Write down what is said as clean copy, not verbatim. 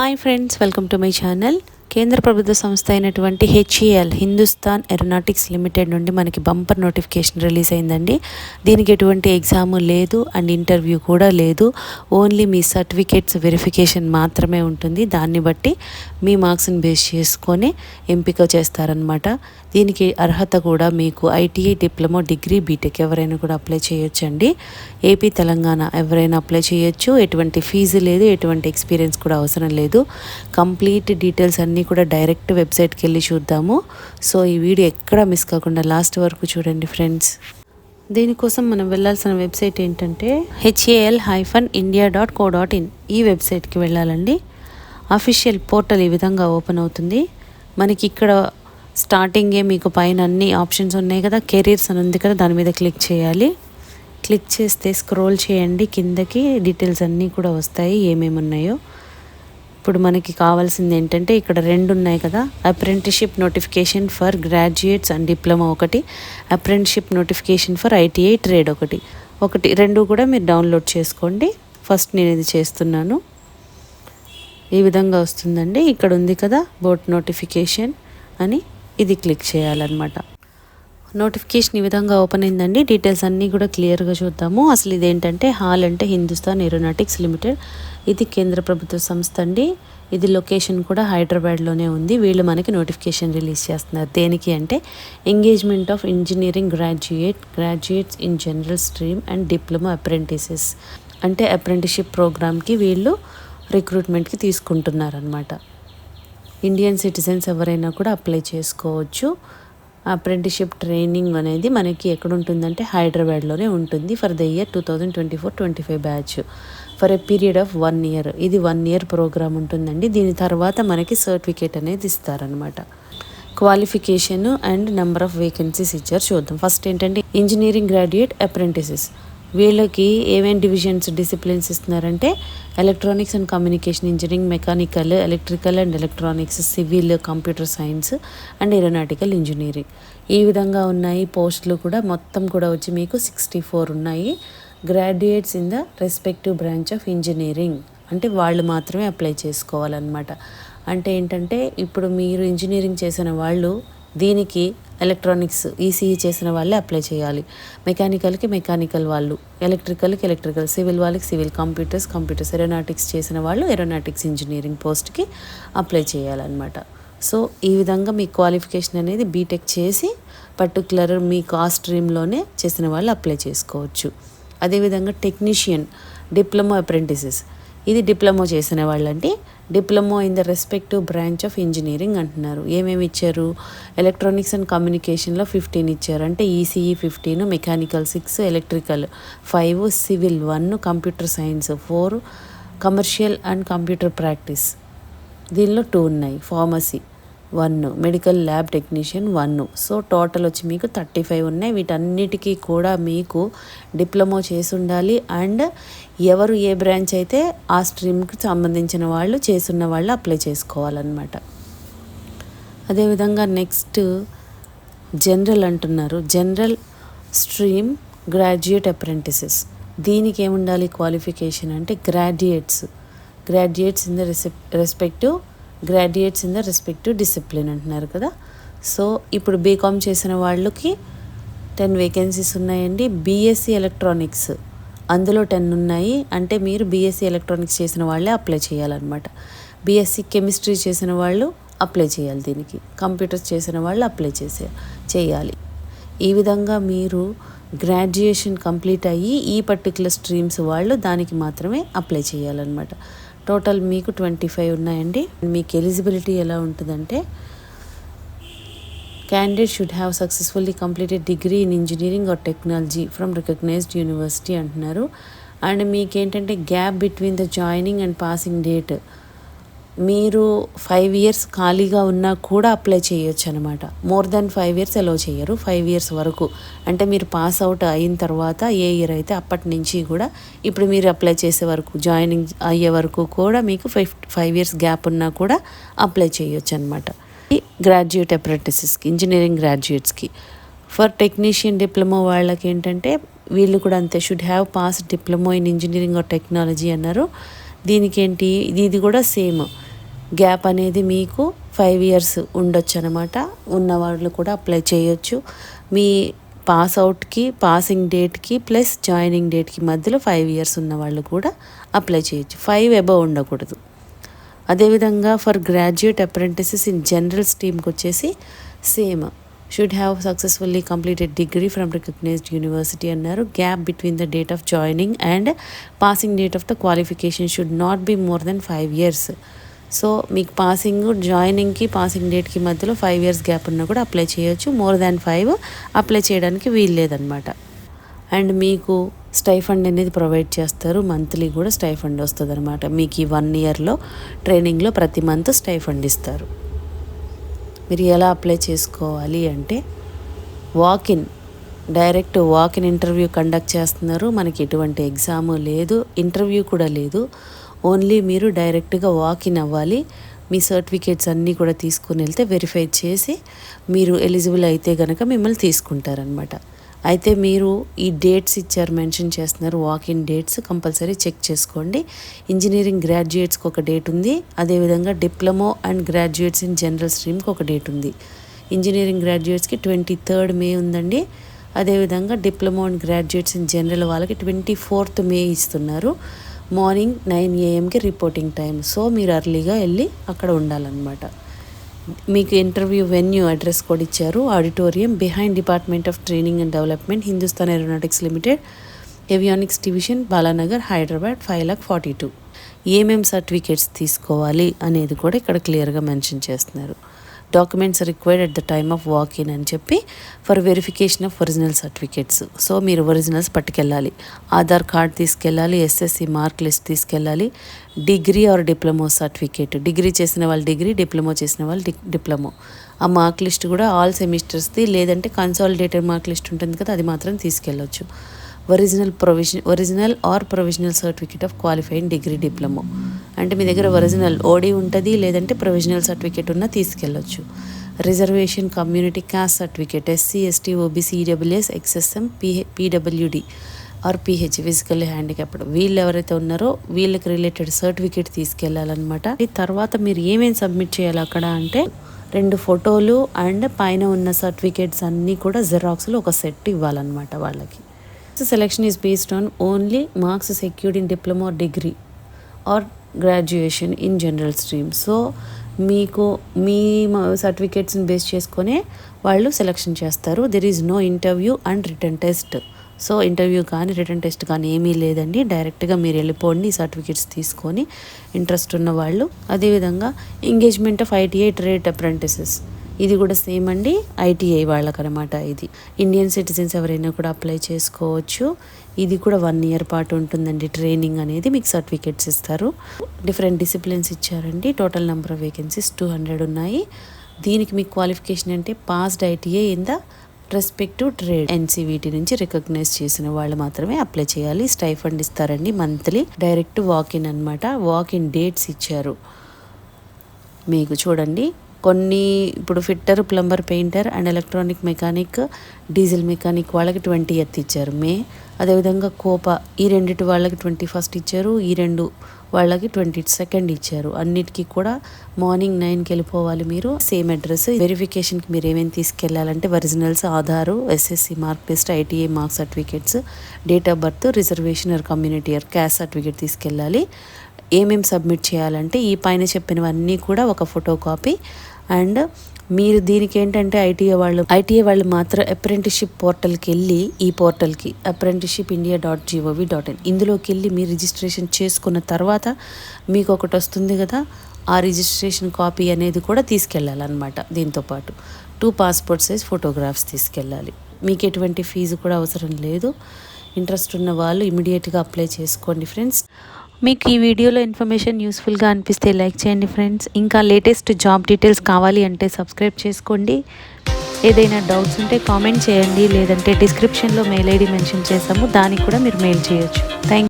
Hi friends, welcome to my channel. కేంద్ర ప్రభుత్వ సంస్థ అయినటువంటి హెచ్ఏఎల్ హిందుస్థాన్ ఏరోనాటిక్స్ లిమిటెడ్ నుండి మనకి బంపర్ నోటిఫికేషన్ రిలీజ్ అయిందండి. దీనికి ఎటువంటి ఎగ్జామ్ లేదు అండ్ ఇంటర్వ్యూ కూడా లేదు. ఓన్లీ మీ సర్టిఫికేట్స్ వెరిఫికేషన్ మాత్రమే ఉంటుంది. దాన్ని బట్టి మీ మార్క్స్ని బేస్ చేసుకొని ఎంపిక చేస్తారనమాట. దీనికి అర్హత కూడా మీకు ఐటీఐ, డిప్లొమా, డిగ్రీ, బీటెక్ ఎవరైనా కూడా అప్లై చేయొచ్చండి. ఏపీ, తెలంగాణ ఎవరైనా అప్లై చేయొచ్చు. ఎటువంటి ఫీజు లేదు, ఎటువంటి ఎక్స్పీరియన్స్ కూడా అవసరం లేదు. కంప్లీట్ డీటెయిల్స్ అన్నీ కూడా డైరెక్ట్ వెబ్సైట్కి వెళ్ళి చూద్దాము. సో ఈ వీడియో ఎక్కడ మిస్ కాకుండా లాస్ట్ వరకు చూడండి ఫ్రెండ్స్. దీనికోసం మనం వెళ్ళాల్సిన వెబ్సైట్ ఏంటంటే HAL-India.co.in. ఈ వెబ్సైట్కి వెళ్ళాలండి. అఫీషియల్ పోర్టల్ ఈ విధంగా ఓపెన్ అవుతుంది. మనకి ఇక్కడ స్టార్టింగే మీకు పైన అన్ని ఆప్షన్స్ ఉన్నాయి కదా, కెరీర్స్ అని ఉంది కదా, దాని మీద క్లిక్ చేయాలి. క్లిక్ చేస్తే స్క్రోల్ చేయండి కిందకి, డీటెయిల్స్ అన్నీ కూడా వస్తాయి ఏమేమి ఉన్నాయో. ఇప్పుడు మనకి కావాల్సింది ఏంటంటే ఇక్కడ రెండు ఉన్నాయి కదా, apprenticeship notification for graduates and diploma ఒకటి, apprenticeship notification for ITI trade ఒకటి రెండు కూడా మీరు డౌన్లోడ్ చేసుకోండి. ఫస్ట్ నేను ఇది చేస్తున్నాను. ఈ విధంగా వస్తుందండి. ఇక్కడ ఉంది కదా బోర్డ్ నోటిఫికేషన్ అని, ఇది క్లిక్ చేయాలన్నమాట. నోటిఫికేషన్ ఈ విధంగా ఓపెన్ అయిందండి. డీటెయిల్స్ అన్నీ కూడా క్లియర్గా చూద్దాము. అసలు ఇదేంటంటే హాల్ అంటే హిందుస్థాన్ ఏరోనాటిక్స్ లిమిటెడ్. ఇది కేంద్ర ప్రభుత్వ సంస్థ అండి. ఇది లొకేషన్ కూడా హైదరాబాద్లోనే ఉంది. వీళ్ళు మనకి నోటిఫికేషన్ రిలీజ్ చేస్తున్నారు. దేనికి అంటే engagement of engineering graduates in general stream and diploma apprentices. అంటే అప్రెంటిస్షిప్ ప్రోగ్రామ్కి వీళ్ళు రిక్రూట్మెంట్కి తీసుకుంటున్నారనమాట. ఇండియన్ సిటిజన్స్ ఎవరైనా కూడా అప్లై చేసుకోవచ్చు. అప్రెంటిస్షిప్ ట్రైనింగ్ అనేది మనకి ఎక్కడ ఉంటుందంటే హైదరాబాద్లోనే ఉంటుంది. For the year 2024-25 batch for a period of 1 year. ఇది 1 year ప్రోగ్రామ్ ఉంటుందండి. దీని తర్వాత మనకి సర్టిఫికేట్ అనేది ఇస్తారనమాట. Qualification and number of vacancies ఇచ్చారు, చూద్దాం. ఫస్ట్ ఏంటంటే ఇంజనీరింగ్ గ్రాడ్యుయేట్ అప్రెంటిసెస్. వీళ్ళకి ఏమేమి డిసిప్లిన్స్ ఇస్తున్నారంటే electronics and communication engineering, mechanical, electrical and electronics, civil, computer science and aeronautical engineering. ఈ విధంగా ఉన్నాయి. పోస్టులు కూడా మొత్తం కూడా వచ్చి మీకు 64 ఉన్నాయి. Graduates in the respective branch of engineering అంటే వాళ్ళు మాత్రమే అప్లై చేసుకోవాలన్నమాట. అంటే ఏంటంటే ఇప్పుడు మీరు ఇంజనీరింగ్ చేసిన వాళ్ళు దీనికి ఎలక్ట్రానిక్స్, ఈసీఈ చేసిన వాళ్ళే అప్లై చేయాలి. మెకానికల్కి మెకానికల్ వాళ్ళు, ఎలక్ట్రికల్కి ఎలక్ట్రికల్, సివిల్ వాళ్ళకి సివిల్, కంప్యూటర్స్, ఏరోనాటిక్స్ చేసిన వాళ్ళు ఏరోనాటిక్స్ ఇంజనీరింగ్ పోస్ట్కి అప్లై చేయాలన్నమాట. సో ఈ విధంగా మీ క్వాలిఫికేషన్ అనేది బీటెక్ చేసి పర్టికులర్ మీకు ఆ స్ట్రీమ్లోనే చేసిన వాళ్ళు అప్లై చేసుకోవచ్చు. అదేవిధంగా టెక్నీషియన్, డిప్లొమా అప్రెంటిసెస్. ఇది డిప్లొమా చేసిన వాళ్ళండి. Diploma in the respective branch of engineering అంటున్నారు. ఏమేమి ఇచ్చారు? ఎలక్ట్రానిక్స్ అండ్ కమ్యూనికేషన్లో 15 ఇచ్చారు. అంటే ECE 15, mechanical 6, electrical 5, civil 1, computer science 4, commercial and computer practice దీనిలో 2 ఉన్నాయి. Pharmacy 1, medical lab technician 1. So total వచ్చి మీకు 35 ఉన్నాయి. వీటన్నిటికీ కూడా మీకు డిప్లొమా చేసి ఉండాలి. అండ్ ఎవరు ఏ బ్రాంచ్ అయితే ఆ స్ట్రీమ్కి సంబంధించిన వాళ్ళు చేసున్న వాళ్ళు అప్లై చేసుకోవాలన్నమాట. అదేవిధంగా నెక్స్ట్ జనరల్ అంటున్నారు. General stream graduate apprentices. దీనికి ఏముండాలి క్వాలిఫికేషన్ అంటే graduates in the graduates in the respective discipline అంటున్నారు కదా. సో ఇప్పుడు బీకామ్ చేసిన వాళ్ళకి 10 వేకెన్సీస్ ఉన్నాయండి. బీఎస్సీ ఎలక్ట్రానిక్స్ అందులో 10 ఉన్నాయి. అంటే మీరు బీఎస్సీ ఎలక్ట్రానిక్స్ చేసిన వాళ్ళే అప్లై చేయాలన్నమాట. బీఎస్సీ కెమిస్ట్రీ చేసిన వాళ్ళు అప్లై చేయాలి. దీనికి కంప్యూటర్స్ చేసిన వాళ్ళు అప్లై చేయాలి. ఈ విధంగా మీరు గ్రాడ్యుయేషన్ కంప్లీట్ అయ్యి ఈ పర్టికులర్ స్ట్రీమ్స్ వాళ్ళు దానికి మాత్రమే అప్లై చేయాలన్నమాట. టోటల్ మీకు 25 ఉన్నాయండి. మీకు ఎలిజిబిలిటీ ఎలా ఉంటుందంటే candidate should have successfully completed degree in engineering or technology from recognised university అంటున్నారు. అండ్ మీకేంటంటే gap between the joining and passing date, మీరు 5 years ఖాళీగా ఉన్నా కూడా అప్లై చేయొచ్చు అనమాట. మోర్ దాన్ 5 years అలో చేయరు. 5 years వరకు అంటే మీరు పాస్ అవుట్ అయిన తర్వాత ఏ ఇయర్ అయితే అప్పటి నుంచి కూడా ఇప్పుడు మీరు అప్లై చేసే వరకు, జాయినింగ్ అయ్యే వరకు కూడా మీకు 5 years గ్యాప్ ఉన్నా కూడా అప్లై చేయొచ్చు అనమాట. గ్రాడ్యుయేట్ అప్రెంటిసెస్కి, ఇంజనీరింగ్ గ్రాడ్యుయేట్స్కి. ఫర్ టెక్నీషియన్, డిప్లొమా వాళ్ళకి ఏంటంటే వీళ్ళు కూడా అంతే, should have pass diploma in engineering or technology అన్నారు. దీనికి ఏంటి, ఇది కూడా సేమ్ గ్యాప్ అనేది మీకు 5 ఇయర్స్ ఉండొచ్చు అనమాట. ఉన్నవాళ్ళు కూడా అప్లై చేయొచ్చు. మీ అవుట్కి పాసింగ్ డేట్కి ప్లస్ జాయినింగ్ డేట్కి మధ్యలో 5 ఇయర్స్ ఉన్న వాళ్ళు కూడా అప్లై చేయొచ్చు. 5 అబవ్ ఉండకూడదు. అదేవిధంగా for graduate apprentices in general స్ట్రీమ్కి వచ్చేసి same should have successfully completed degree from recognised university అన్నారు. Gap between the date of joining and passing date of the qualification should not be more than 5 years. So మీకు జాయినింగ్కి passing డేట్కి మధ్యలో 5 years gap ఉన్నా కూడా apply చేయొచ్చు. More than 5 apply చేయడానికి వీలు లేదనమాట. అండ్ మీకు స్టైఫండ్ అనేది ప్రొవైడ్ చేస్తారు. మంత్లీ కూడా స్టైఫండ్ వస్తుంది అనమాట. మీకు ఈ 1 ఇయర్లో ట్రైనింగ్లో ప్రతి మంత్ స్టైఫండ్ ఇస్తారు. మీరు ఎలా అప్లై చేసుకోవాలి అంటే డైరెక్ట్ వాకిన్ ఇంటర్వ్యూ కండక్ట్ చేస్తున్నారు. మనకి ఎటువంటి ఎగ్జాము లేదు, ఇంటర్వ్యూ కూడా లేదు. ఓన్లీ మీరు డైరెక్ట్గా వాకిన్ అవ్వాలి. మీ సర్టిఫికేట్స్ అన్నీ కూడా తీసుకుని వెళ్తే వెరిఫై చేసి మీరు ఎలిజిబుల్ అయితే కనుక మిమ్మల్ని తీసుకుంటారనమాట. అయితే మీరు ఈ డేట్స్ ఇచ్చారు, మెన్షన్ చేస్తున్నారు. వాకిన్ డేట్స్ కంపల్సరీ చెక్ చేసుకోండి. ఇంజనీరింగ్ గ్రాడ్యుయేట్స్కి ఒక డేట్ ఉంది. అదేవిధంగా diploma and graduates in general స్ట్రీమ్కి ఒక డేట్ ఉంది. ఇంజనీరింగ్ గ్రాడ్యుయేట్స్కి 23rd మే ఉందండి. అదేవిధంగా diploma and graduates in general వాళ్ళకి 24th మే ఇస్తున్నారు. Morning 9 AM reporting time. So మీరు అర్లీగా వెళ్ళి అక్కడ ఉండాలన్నమాట. మీకు ఇంటర్వ్యూ వెన్యూ అడ్రస్ కూడా ఇచ్చారు. Auditorium behind department of training and development, Hindustan aeronautics limited, avionics division, Balanagar, Hyderabad 5,42,000. ఏమేం సర్టిఫికేట్స్ తీసుకోవాలి అనేది కూడా ఇక్కడ క్లియర్గా మెన్షన్ చేస్తున్నారు. Documents required at the time of walk in అని చెప్పి for verification of original certificates. So మీరు ఒరిజినల్స్ పట్టుకెళ్ళాలి. ఆధార్ కార్డ్ తీసుకెళ్ళాలి, SSC మార్క్ లిస్ట్ తీసుకెళ్ళాలి, degree or diploma certificate, degree చేసిన వాళ్ళు డిగ్రీ, డిప్లొమా చేసిన వాళ్ళు డిప్లొమా. ఆ మార్క్ లిస్ట్ కూడా ఆల్ సెమిస్టర్స్ది, లేదంటే కన్సాలిడేటెడ్ మార్క్ లిస్ట్ ఉంటుంది కదా, అది మాత్రం తీసుకెళ్ళొచ్చు. Original or provisional certificate of qualifying degree diploma అంటే మీ దగ్గర ఒరిజినల్ ఓడి ఉంటుంది, లేదంటే ప్రొవిజనల్ సర్టిఫికేట్ ఉన్నా తీసుకెళ్ళొచ్చు. Reservation community caste certificate, SC, ST, OBC, EWS, XSM, PWD or PH physically handicapped, వీళ్ళు ఎవరైతే ఉన్నారో వీళ్ళకి రిలేటెడ్ సర్టిఫికేట్ తీసుకెళ్ళాలన్నమాట. తర్వాత మీరు ఏమేమి సబ్మిట్ చేయాలి అక్కడ అంటే 2 ఫోటోలు అండ్ పైన ఉన్న సర్టిఫికేట్స్ అన్నీ కూడా జిరాక్స్లో ఒక సెట్ ఇవ్వాలన్నమాట వాళ్ళకి. Selection is based on only marks secured in diploma or degree or graduation in general stream. So మీకు మీ సర్టిఫికేట్స్ని బేస్ చేసుకొని వాళ్ళు సెలెక్షన్ చేస్తారు. There is no interview and written test. So interview కానీ రిటర్న్ టెస్ట్ కానీ ఏమీ లేదండి. డైరెక్ట్గా మీరు వెళ్ళిపోండి సర్టిఫికేట్స్ తీసుకొని, ఇంట్రెస్ట్ ఉన్న వాళ్ళు. అదేవిధంగా engagement of ITI trade apprentices, ఇది కూడా సేమ్ అండి, ITI వాళ్ళకనమాట. ఇది ఇండియన్ సిటిజన్స్ ఎవరైనా కూడా అప్లై చేసుకోవచ్చు. ఇది కూడా 1 ఇయర్ పాటు ఉంటుందండి ట్రైనింగ్ అనేది. మీకు సర్టిఫికేట్స్ ఇస్తారు. డిఫరెంట్ డిసిప్లిన్స్ ఇచ్చారండి. టోటల్ నెంబర్ ఆఫ్ వేకెన్సీస్ 200 ఉన్నాయి. దీనికి మీకు క్వాలిఫికేషన్ అంటే passed ITI in the respective trade NCVT నుంచి రికగ్నైజ్ చేసిన వాళ్ళు మాత్రమే అప్లై చేయాలి. స్టైఫండ్ ఇస్తారండి మంత్లీ. డైరెక్ట్ వాకిన్ అనమాట. వాకిన్ డేట్స్ ఇచ్చారు మీకు చూడండి. కొన్ని ఇప్పుడు fitter, plumber, painter and electronic mechanic, diesel mechanic వాళ్ళకి 20th ఇచ్చారు మే. అదేవిధంగా కోపా ఈ రెండిటి వాళ్ళకి 21st ఇచ్చారు. ఈ 2 వాళ్ళకి 22nd ఇచ్చారు. అన్నిటికీ కూడా మార్నింగ్ 9కి వెళ్ళిపోవాలి మీరు. Same address. వెరిఫికేషన్కి మీరు ఏమేమి తీసుకెళ్ళాలంటే originals, Aadhaar, SSC mark list, ITI mark certificates, date of birth, reservation or community or caste certificate తీసుకెళ్ళాలి. ఏమేమి సబ్మిట్ చేయాలంటే ఈ పైన చెప్పినవన్నీ కూడా ఒక ఫోటో కాపీ. అండ్ మీరు దీనికి ఏంటంటే ఐటీఐ వాళ్ళు మాత్రం అప్రెంటిస్షిప్ పోర్టల్కి వెళ్ళి, ఈ పోర్టల్కి apprenticeshipindia.gov.in ఇందులోకి వెళ్ళి మీరు రిజిస్ట్రేషన్ చేసుకున్న తర్వాత మీకు ఒకటి వస్తుంది కదా, ఆ రిజిస్ట్రేషన్ కాపీ అనేది కూడా తీసుకెళ్ళాలన్నమాట. దీంతోపాటు 2 పాస్పోర్ట్ సైజ్ ఫోటోగ్రాఫ్స్ తీసుకెళ్ళాలి. మీకు ఎటువంటి ఫీజు కూడా అవసరం లేదు. ఇంట్రెస్ట్ ఉన్న వాళ్ళు ఇమీడియట్గా అప్లై చేసుకోండి ఫ్రెండ్స్. మీకు ఈ వీడియోలో ఇన్ఫర్మేషన్ యూస్ఫుల్గా అనిపిస్తే లైక్ చేయండి ఫ్రెండ్స్. ఇంకా లేటెస్ట్ జాబ్ డీటెయిల్స్ కావాలి అంటే సబ్స్క్రైబ్ చేసుకోండి. ఏదైనా డౌట్స్ ఉంటే కామెంట్ చేయండి, లేదంటే డిస్క్రిప్షన్లో మెయిల్ ID మెన్షన్ చేసాము, దానికి కూడా మీరు మెయిల్ చేయొచ్చు. థ్యాంక్